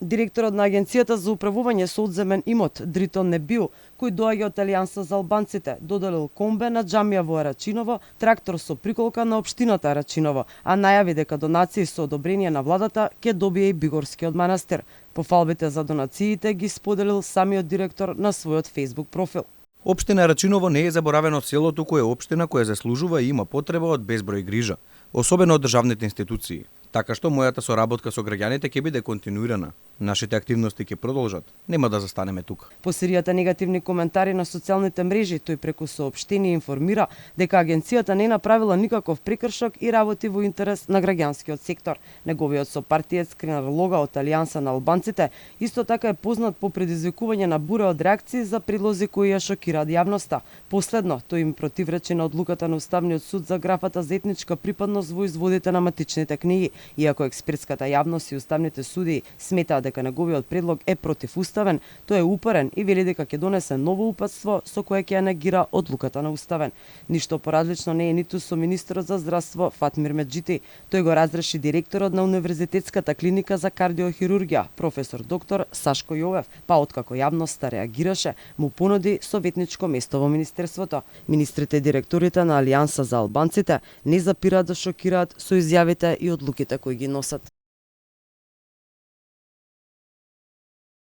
Директорот на Агенцијата за управување со одземен имот Дритон Небиу, кој доаѓа од Алијанса за албанците, доделил комбе на џамија во Арачиново, трактор со приколка на општината Арачиново, а најави дека донации со одобрение на владата ќе добие и Бигорскиот манастир. Пофалбите за донациите ги споделил самиот директор на својот Facebook профил. Општина Рачиново не е заборавено село, туку е општина која заслужува и има потреба од безброј грижа, особено од државните институции. Така што мојата соработка со граѓаните ќе биде континуирана. Нашите активности ќе продолжат. Нема да застанеме тука. По серијата негативни коментари на социјалните мрежи, тој преку соопштение информира дека агенцијата не направила никаков прекршок и работи во интерес на граѓанскиот сектор. Неговиот сопартиец Кринар Лога од Алијанса на албанците исто така е познат по предизвикување на бура од реакции за предлози кои ја шокираат јавноста. Последно, тој им противречи на одлуката на Уставниот суд за графата за етничка припадност во изводите на матичните книги. Иако експертската јавност и уставните судии сметаат дека неговиот предлог е противуставен, тој е упорен и вели дека ќе донесе ново упатство со кое ќе ја негира одлуката на Уставен. Ништо поразлично не е ниту со министерот за здравство Фатмир Меджити. Тој го разреши директорот на Универзитетската клиника за кардиохирургија, професор доктор Сашко Јовев, па откако јавноста реагираше, му понуди советничко место во министерството. Министрите и директорите на Алијанса за албанците не запираат да шокираат со изјавите и одлуките кои ги носат.